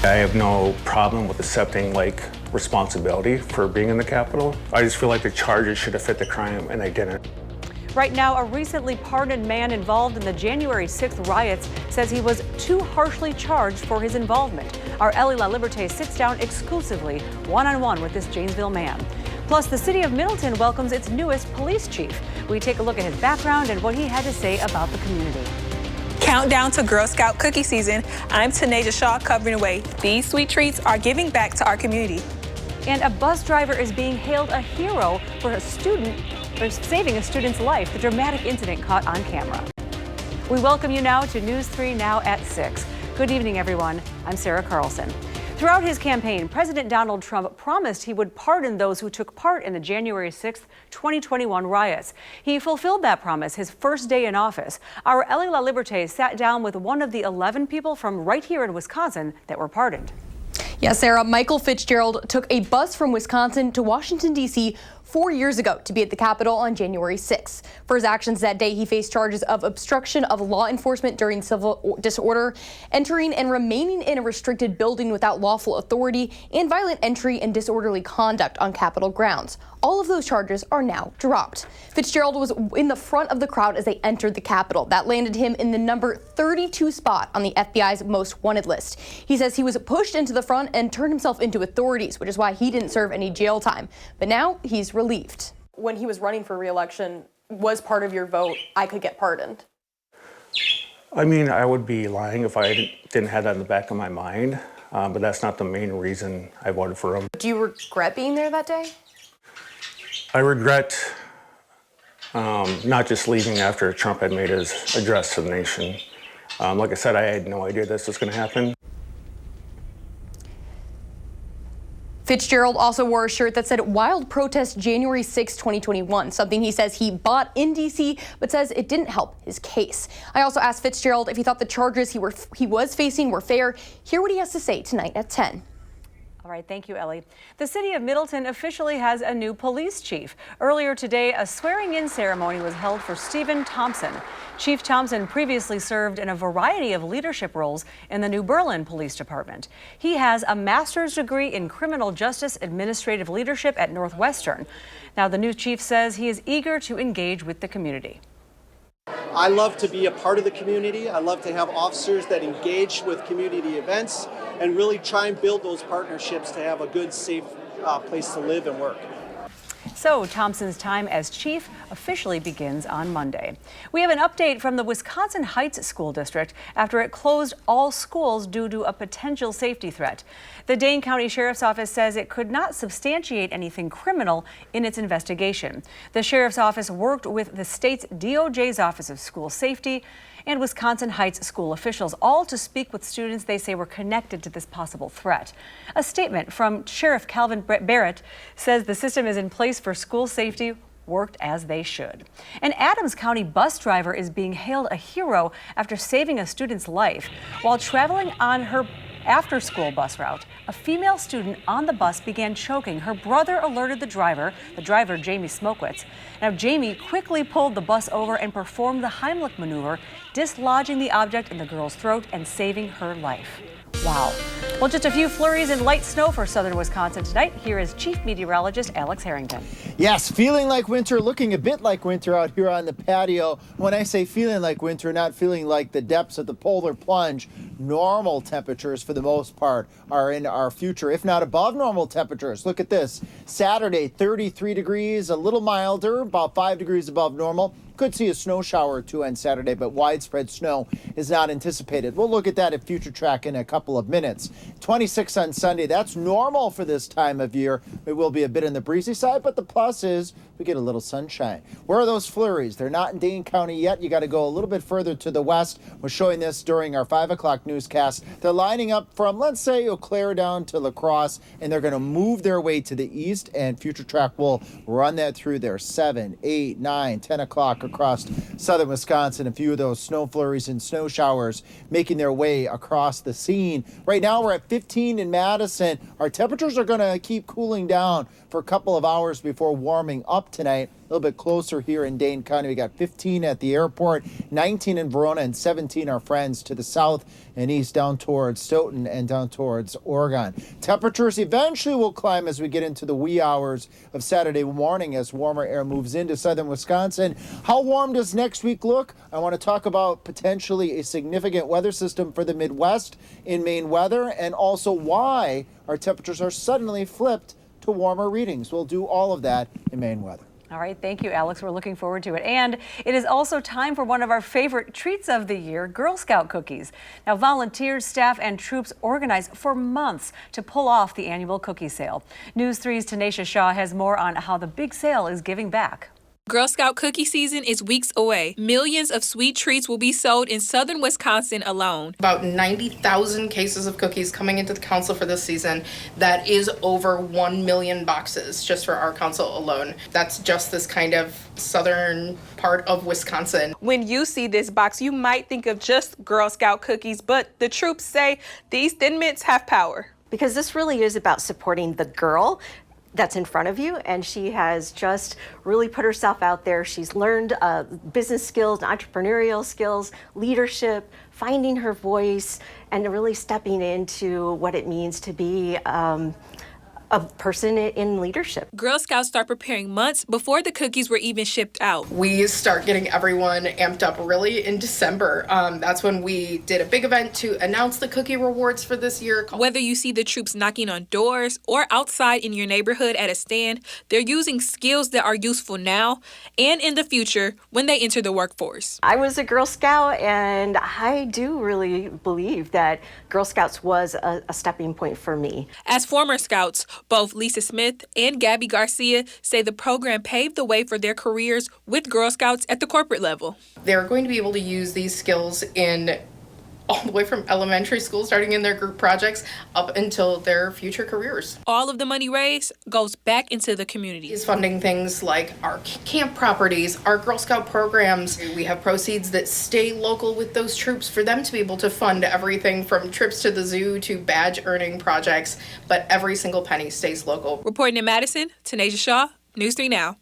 I have no problem with accepting responsibility for being in the Capitol. I just feel like the charges should have fit the crime, and they didn't. Right now, a recently pardoned man involved in the January 6th riots says he was too harshly charged for his involvement. Our Ellie La Liberté sits down exclusively one-on-one with this Janesville man. Plus, the city of Middleton welcomes its newest police chief. We take a look at his background and what he had to say about the community. Countdown to Girl Scout cookie season. I'm Tanaja Shaw covering away. These sweet treats are giving back to our community. And a bus driver is being hailed a hero for saving a student's life. The dramatic incident caught on camera. We welcome you now to News 3 Now at 6. Good evening, everyone. I'm Sarah Carlson. Throughout his campaign, President Donald Trump promised he would pardon those who took part in the January 6th, 2021 riots. He fulfilled that promise his first day in office. Our Ellie La Liberté sat down with one of the 11 people from right here in Wisconsin that were pardoned. Yes, Sarah, Michael Fitzgerald took a bus from Wisconsin to Washington, D.C. 4 years ago to be at the Capitol on January 6th. For his actions that day, he faced charges of obstruction of law enforcement during civil disorder, entering and remaining in a restricted building without lawful authority, and violent entry and disorderly conduct on Capitol grounds. All of those charges are now dropped. Fitzgerald was in the front of the crowd as they entered the Capitol. That landed him in the number 32 spot on the FBI's most wanted list. He says he was pushed into the front and turned himself into authorities, which is why he didn't serve any jail time. But now he's relieved. When he was running for re-election, was part of your vote, I could get pardoned? I mean, I would be lying if I didn't have that in the back of my mind, but that's not the main reason I voted for him. Do you regret being there that day? I regret not just leaving after Trump had made his address to the nation. Like I said, I had no idea this was going to happen. Fitzgerald also wore a shirt that said Wild Protest January 6, 2021, something he says he bought in D.C., but says it didn't help his case. I also asked Fitzgerald if he thought the charges he was facing were fair. Hear what he has to say tonight at 10. All right, thank you, Ellie. The city of Middleton officially has a new police chief. Earlier today, a swearing-in ceremony was held for Stephen Thompson. Chief Thompson previously served in a variety of leadership roles in the New Berlin Police Department. He has a master's degree in criminal justice administrative leadership at Northwestern. Now, the new chief says he is eager to engage with the community. I love to be a part of the community. I love to have officers that engage with community events and really try and build those partnerships to have a good, safe place to live and work. So Thompson's time as chief officially begins on Monday. We have an update from the Wisconsin Heights School District after it closed all schools due to a potential safety threat. The Dane County Sheriff's Office says it could not substantiate anything criminal in its investigation. The Sheriff's Office worked with the state's DOJ's Office of School Safety and Wisconsin Heights school officials, all to speak with students they say were connected to this possible threat. A statement from Sheriff Calvin Barrett says the system is in place for school safety, worked as they should. An Adams County bus driver is being hailed a hero after saving a student's life. While traveling on her after-school bus route, a female student on the bus began choking. Her brother alerted the driver, Jamie Smokewitz. Now, Jamie quickly pulled the bus over and performed the Heimlich maneuver, dislodging the object in the girl's throat and saving her life. Wow. Well, just a few flurries and light snow for southern Wisconsin tonight. Here is Chief Meteorologist Alex Harrington. Yes, feeling like winter, looking a bit like winter out here on the patio. When I say feeling like winter, not feeling like the depths of the polar plunge. Normal temperatures for the most part are in our future, if not above normal temperatures. Look at this. Saturday, 33 degrees, a little milder, about 5 degrees above normal. Could see a snow shower or two on Saturday, but widespread snow is not anticipated. We'll look at that at Future Track in a couple of minutes. 26 on Sunday. That's normal for this time of year. It will be a bit on the breezy side, but the plus is we get a little sunshine. Where are those flurries? They're not in Dane County yet. You got to go a little bit further to the west. We're showing this during our 5 o'clock newscast. They're lining up from, let's say, Eau Claire down to La Crosse, and they're going to move their way to the east, and Future Track will run that through there 7, 8, 9, 10 o'clock across southern Wisconsin. A few of those snow flurries and snow showers making their way across the scene. Right now we're at 15 in Madison. Our temperatures are going to keep cooling down for a couple of hours before warming up tonight. A little bit closer here in Dane County. We got 15 at the airport, 19 in Verona, and 17 our friends to the south and east down towards Stoughton and down towards Oregon. Temperatures eventually will climb as we get into the wee hours of Saturday morning as warmer air moves into southern Wisconsin. How warm does next week look? I want to talk about potentially a significant weather system for the Midwest in Maine weather, and also why our temperatures are suddenly flipped to warmer readings. We'll do all of that in Maine weather. All right, thank you, Alex. We're looking forward to it. And it is also time for one of our favorite treats of the year, Girl Scout cookies. Now, volunteers, staff, and troops organized for months to pull off the annual cookie sale. News 3's Tanisha Shaw has more on how the big sale is giving back. Girl Scout cookie season is weeks away. Millions of sweet treats will be sold in southern Wisconsin alone. About 90,000 cases of cookies coming into the council for this season. That is over 1 million boxes just for our council alone. That's just this kind of southern part of Wisconsin. When you see this box, you might think of just Girl Scout cookies, but the troops say these Thin Mints have power. Because this really is about supporting the girl that's in front of you, and she has just really put herself out there. She's learned business skills, entrepreneurial skills, leadership, finding her voice, and really stepping into what it means to be a person in leadership. Girl Scouts start preparing months before the cookies were even shipped out. We start getting everyone amped up really in December. That's when we did a big event to announce the cookie rewards for this year. Whether you see the troops knocking on doors or outside in your neighborhood at a stand, they're using skills that are useful now and in the future when they enter the workforce. I was a Girl Scout, and I do really believe that Girl Scouts was a stepping point for me. As former Scouts, both Lisa Smith and Gabby Garcia say the program paved the way for their careers with Girl Scouts at the corporate level. They're going to be able to use these skills in all the way from elementary school, starting in their group projects, up until their future careers. All of the money raised goes back into the community. Is funding things like our camp properties, our Girl Scout programs. We have proceeds that stay local with those troops for them to be able to fund everything from trips to the zoo to badge earning projects, but every single penny stays local. Reporting in Madison, Tanisha Shaw, News 3 Now.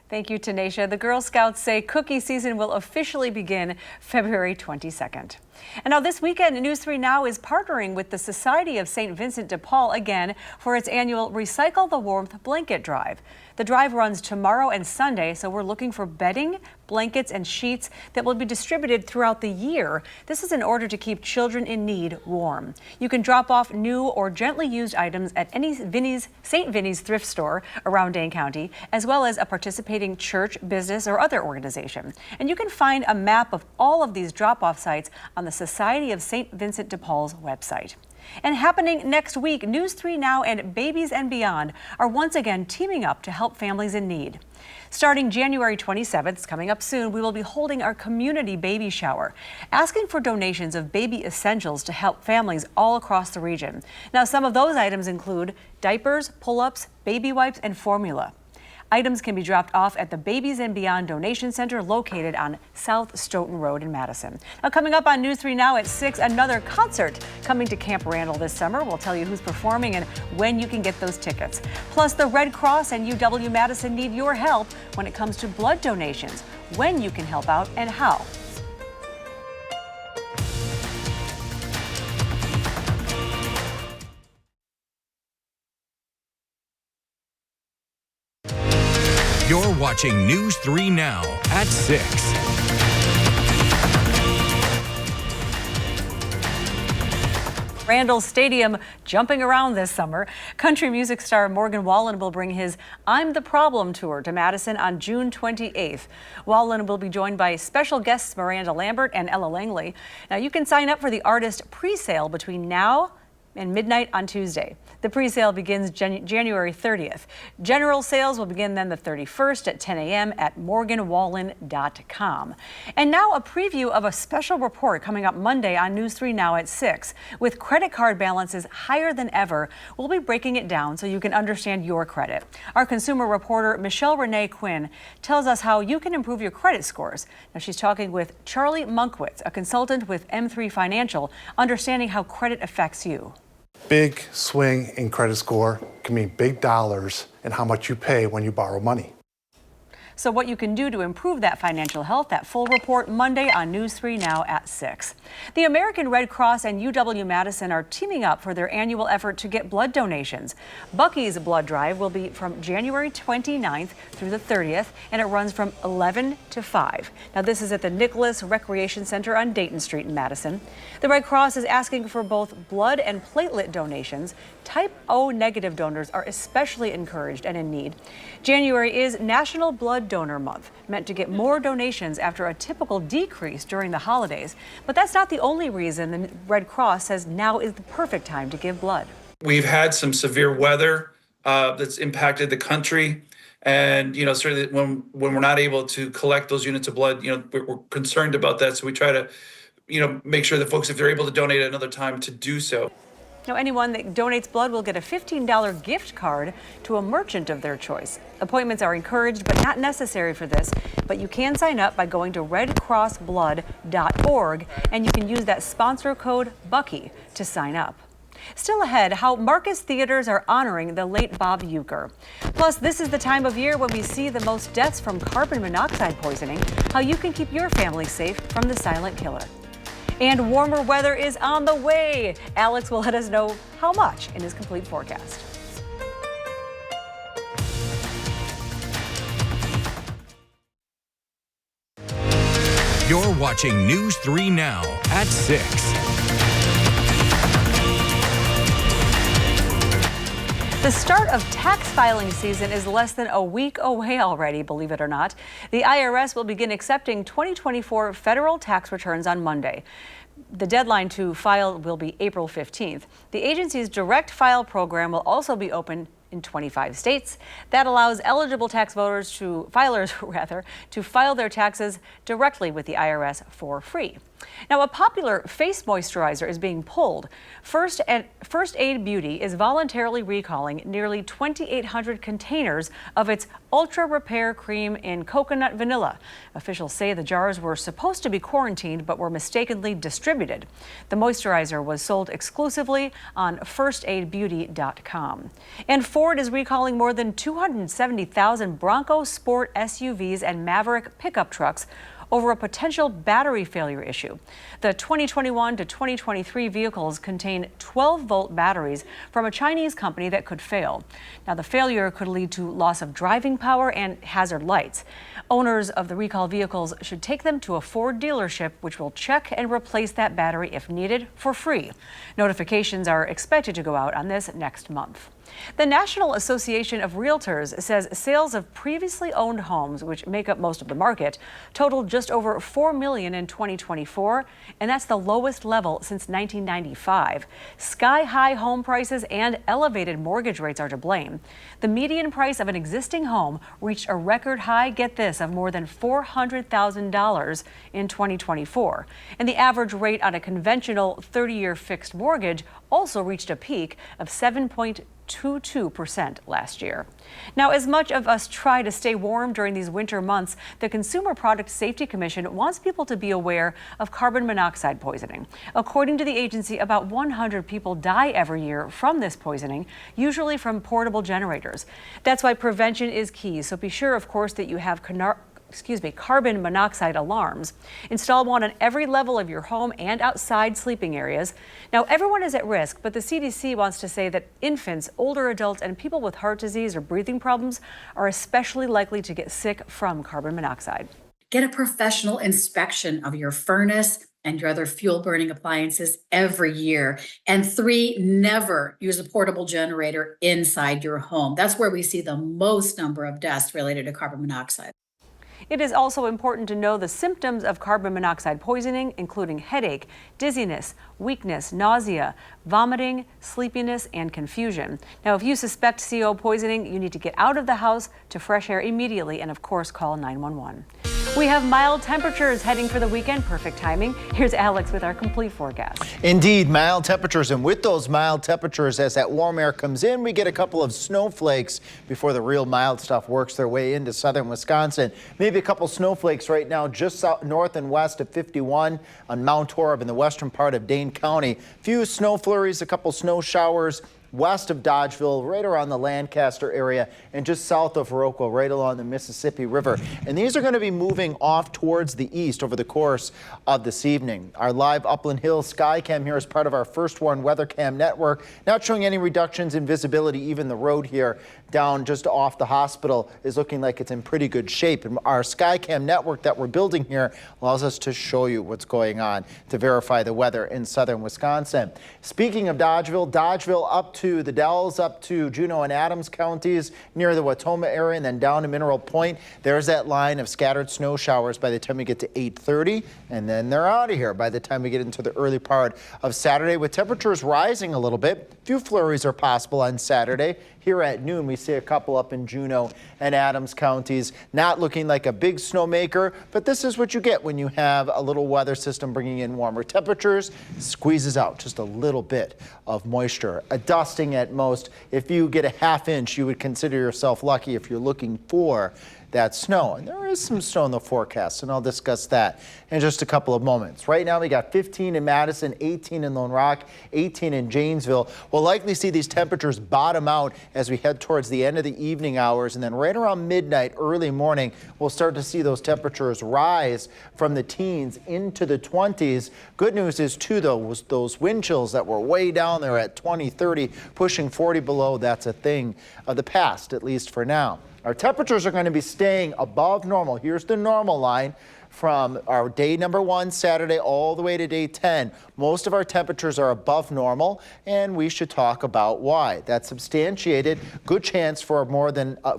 Thank you, Tanisha. The Girl Scouts say cookie season will officially begin February 22nd. And now this weekend, News 3 Now is partnering with the Society of St. Vincent de Paul again for its annual Recycle the Warmth Blanket Drive. The drive runs tomorrow and Sunday, so we're looking for bedding, blankets, and sheets that will be distributed throughout the year. This is in order to keep children in need warm. You can drop off new or gently used items at any St. Vinny's thrift store around Dane County, as well as a participating church, business, or other organization. And you can find a map of all of these drop-off sites on the Society of St. Vincent de Paul's website. And happening next week, News 3 Now and Babies and Beyond are once again teaming up to help families in need. Starting January 27th, coming up soon, we will be holding our community baby shower, asking for donations of baby essentials to help families all across the region. Now, some of those items include diapers, pull-ups, baby wipes, and formula. Items can be dropped off at the Babies and Beyond Donation Center located on South Stoughton Road in Madison. Now, coming up on News 3 Now at 6, another concert coming to Camp Randall this summer. We'll tell you who's performing and when you can get those tickets. Plus, the Red Cross and UW-Madison need your help when it comes to blood donations, when you can help out and how. You're watching News 3 Now at 6. Randall Stadium jumping around this summer. Country music star Morgan Wallen will bring his I'm the Problem tour to Madison on June 28th. Wallen will be joined by special guests Miranda Lambert and Ella Langley. Now, you can sign up for the artist pre-sale between now and midnight on Tuesday. The pre-sale begins January 30th. General sales will begin then the 31st at 10 a.m. at morganwallen.com. And now a preview of a special report coming up Monday on News 3 Now at 6. With credit card balances higher than ever, we'll be breaking it down so you can understand your credit. Our consumer reporter, Michelle Renee Quinn, tells us how you can improve your credit scores. Now, she's talking with Charlie Munkwitz, a consultant with M3 Financial, understanding how credit affects you. Big swing in credit score can mean big dollars and how much you pay when you borrow money. So what you can do to improve that financial health, that full report Monday on News 3 Now at 6. The American Red Cross and UW-Madison are teaming up for their annual effort to get blood donations. Bucky's blood drive will be from January 29th through the 30th, and it runs from 11 to 5. Now this is at the Nicholas Recreation Center on Dayton Street in Madison. The Red Cross is asking for both blood and platelet donations. Type O negative donors are especially encouraged and in need. January is National Blood Donor Month, meant to get more donations after a typical decrease during the holidays. But that's not the only reason the Red Cross says now is the perfect time to give blood. We've had some severe weather that's impacted the country. And, certainly when we're not able to collect those units of blood, we're concerned about that. So we try to, make sure that folks, if they're able to donate at another time, to do so. Now, anyone that donates blood will get a $15 gift card to a merchant of their choice. Appointments are encouraged, but not necessary for this. But you can sign up by going to redcrossblood.org, and you can use that sponsor code BUCKY to sign up. Still ahead, how Marcus theaters are honoring the late Bob Uecker. Plus, this is the time of year when we see the most deaths from carbon monoxide poisoning, how you can keep your family safe from the silent killer. And warmer weather is on the way. Alex will let us know how much in his complete forecast. You're watching News 3 Now at 6. The start of tax filing season is less than a week away already, believe it or not. The IRS will begin accepting 2024 federal tax returns on Monday. The deadline to file will be April 15th. The agency's direct file program will also be open in 25 states. That allows eligible tax filers to file their taxes directly with the IRS for free. Now, a popular face moisturizer is being pulled. First Aid Beauty is voluntarily recalling nearly 2,800 containers of its Ultra Repair Cream in coconut vanilla. Officials say the jars were supposed to be quarantined but were mistakenly distributed. The moisturizer was sold exclusively on firstaidbeauty.com. And Ford is recalling more than 270,000 Bronco Sport SUVs and Maverick pickup trucks over a potential battery failure issue. The 2021 to 2023 vehicles contain 12-volt batteries from a Chinese company that could fail. Now, the failure could lead to loss of driving power and hazard lights. Owners of the recalled vehicles should take them to a Ford dealership, which will check and replace that battery if needed for free. Notifications are expected to go out on this next month. The National Association of Realtors says sales of previously owned homes, which make up most of the market, totaled just over $4 million in 2024, and that's the lowest level since 1995. Sky-high home prices and elevated mortgage rates are to blame. The median price of an existing home reached a record high, get this, of more than $400,000 in 2024. And the average rate on a conventional 30-year fixed mortgage also reached a peak of 7.22% last year. Now, as much of us try to stay warm during these winter months, the Consumer Product Safety Commission wants people to be aware of carbon monoxide poisoning. According to the agency, about 100 people die every year from this poisoning, usually from portable generators. That's why prevention is key. So be sure, of course, that you have carbon monoxide alarms. Install one on every level of your home and outside sleeping areas. Now, everyone is at risk, but the CDC wants to say that infants, older adults, and people with heart disease or breathing problems are especially likely to get sick from carbon monoxide. Get a professional inspection of your furnace and your other fuel burning appliances every year. And 3, never use a portable generator inside your home. That's where we see the most number of deaths related to carbon monoxide. It is also important to know the symptoms of carbon monoxide poisoning, including headache, dizziness, weakness, nausea, vomiting, sleepiness, and confusion. Now, if you suspect CO poisoning, you need to get out of the house to fresh air immediately and, of course, call 911. We have mild temperatures heading for the weekend. Perfect timing. Here's Alex with our complete forecast. Indeed, mild temperatures. And with those mild temperatures, as that warm air comes in, we get a couple of snowflakes before the real mild stuff works their way into southern Wisconsin. Maybe a couple snowflakes right now just south, north and west of 51 on Mount Horeb in the western part of Dane County. Few snow flurries, a couple snow showers west of Dodgeville, right around the Lancaster area, and just south of Viroqua, right along the Mississippi River. And these are going to be moving off towards the east over the course of this evening. Our live Upland Hills sky cam here is part of our First Warn weather cam network, not showing any reductions in visibility. Even the road here down just off the hospital is looking like it's in pretty good shape. And our Skycam network that we're building here allows us to show you what's going on to verify the weather in southern Wisconsin. Speaking of Dodgeville up to the Dells, up to Juneau and Adams counties, near the Watoma area, and then down to Mineral Point. There's that line of scattered snow showers by the time we get to 8:30, and then they're out of here by the time we get into the early part of Saturday, with temperatures rising a little bit. A few flurries are possible on Saturday. Here at noon, we see a couple up in Juneau and Adams counties. Not looking like a big snowmaker, but this is what you get when you have a little weather system bringing in warmer temperatures. Squeezes out just a little bit of moisture. A dusting at most. If you get a half inch, you would consider yourself lucky if you're looking for that snow. And there is some snow in the forecast, and I'll discuss that in just a couple of moments. Right now we got 15 in Madison, 18 in Lone Rock, 18 in Janesville. We'll likely see these temperatures bottom out as we head towards the end of the evening hours, and then right around midnight, early morning, we'll start to see those temperatures rise from the teens into the 20s. Good news is too, though, was those wind chills that were way down there at 20, 30, pushing 40 below. That's a thing of the past, at least for now. Our temperatures are going to be staying above normal. Here's the normal line from our day number 1 Saturday all the way to day 10. Most of our temperatures are above normal, and we should talk about why. That's substantiated. Good chance for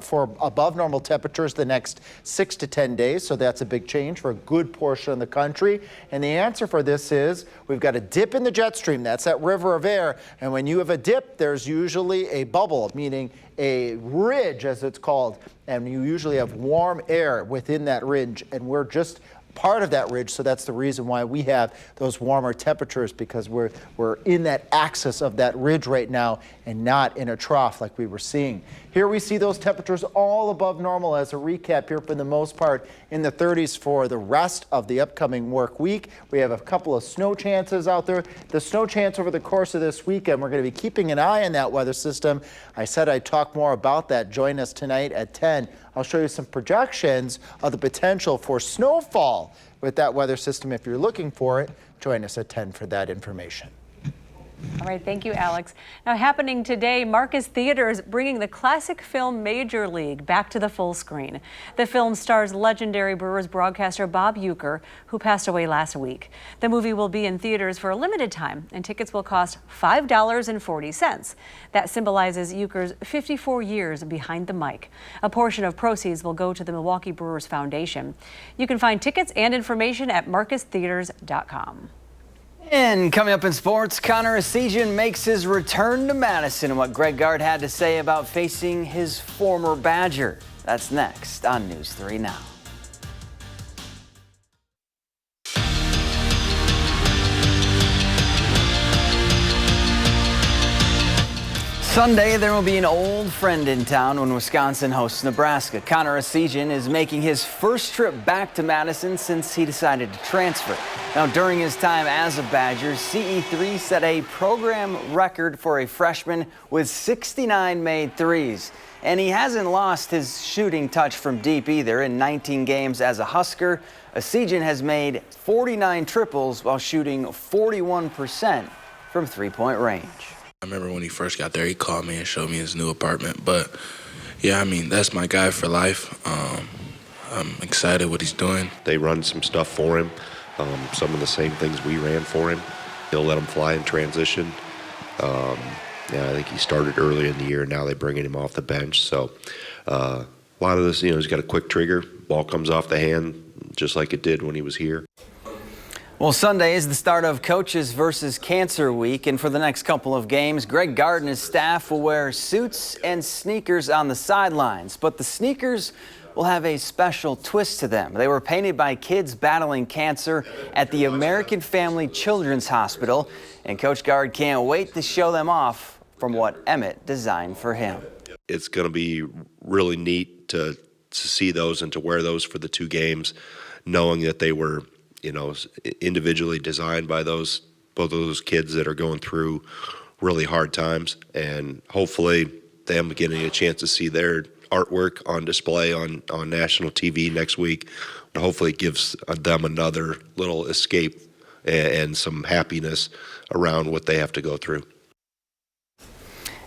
for above normal temperatures the next 6 to 10 days. So that's a big change for a good portion of the country. And the answer for this is we've got a dip in the jet stream. That's that river of air. And when you have a dip, there's usually a bubble, meaning a ridge, as it's called, and you usually have warm air within that ridge, and we're just part of that ridge, so that's the reason why we have those warmer temperatures, because we're in that axis of that ridge right now and not in a trough like we were seeing. Here we see those temperatures all above normal. As a recap here, for the most part in the 30s for the rest of the upcoming work week. We have a couple of snow chances out there. The snow chance over the course of this weekend, we're going to be keeping an eye on that weather system. I said I'd talk more about that. Join us tonight at 10. I'll show you some projections of the potential for snowfall with that weather system. If you're looking for it, join us at 10 for that information. All right, thank you, Alex. Now, happening today, Marcus Theaters bringing the classic film Major League back to the full screen. The film stars legendary Brewers broadcaster Bob Uecker, who passed away last week. The movie will be in theaters for a limited time, and tickets will cost $5.40. That symbolizes Uecker's 54 years behind the mic. A portion of proceeds will go to the Milwaukee Brewers Foundation. You can find tickets and information at marcustheaters.com. And coming up in sports, Connor Essegian makes his return to Madison and what Greg Gard had to say about facing his former Badger. That's next on News 3 Now. Sunday, there will be an old friend in town when Wisconsin hosts Nebraska. Connor Essegian is making his first trip back to Madison since he decided to transfer. Now, during his time as a Badger, CE3 set a program record for a freshman with 69 made threes. And he hasn't lost his shooting touch from deep either. In 19 games as a Husker, Essegian has made 49 triples while shooting 41% from three-point range. I remember when he first got there, he called me and showed me his new apartment. But, yeah, I mean, that's my guy for life. I'm excited what he's doing. They run some stuff for him, some of the same things we ran for him. He'll let him fly in transition. Yeah, I think he started early in the year. Now they're bringing him off the bench. So a lot of this, he's got a quick trigger. Ball comes off the hand just like it did when he was here. Well, Sunday is the start of Coaches versus Cancer Week, and for the next couple of games, Greg Gard and his staff will wear suits and sneakers on the sidelines. But the sneakers will have a special twist to them. They were painted by kids battling cancer at the American Family Children's Hospital, and Coach Gard can't wait to show them off from what Emmett designed for him. It's going to be really neat to see those and to wear those for the two games, knowing that they were individually designed by both of those kids that are going through really hard times, and hopefully them getting a chance to see their artwork on display on national TV next week, and hopefully it gives them another little escape and some happiness around what they have to go through.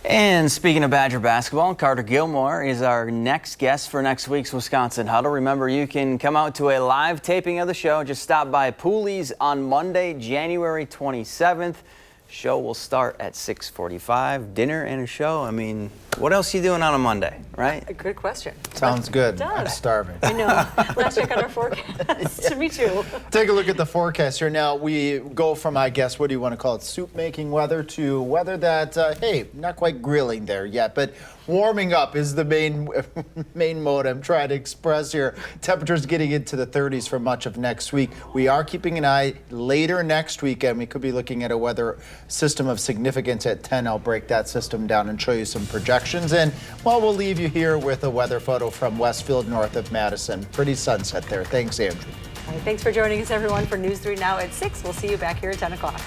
And speaking of Badger basketball, Carter Gilmore is our next guest for next week's Wisconsin Huddle. Remember, you can come out to a live taping of the show. Just stop by Pooley's on Monday, January 27th. Show will start at 6:45. Dinner and a show. I mean, what else are you doing on a Monday, right? A good question. Sounds good. It does. I'm starving. I know. Last check on our forecast. Me too. Take a look at the forecast here. Now, we go from, I guess, what do you want to call it, soup-making weather to weather that, hey, not quite grilling there yet, but warming up is the main mode I'm trying to express here. Temperatures getting into the 30s for much of next week. We are keeping an eye later next weekend. We could be looking at a weather system of significance at 10. I'll break that system down and show you some projections. And, well, we'll leave you here with a weather photo from Westfield, north of Madison. Pretty sunset there. Thanks, Andrew. All right, thanks for joining us, everyone, for News 3 Now at 6. We'll see you back here at 10 o'clock.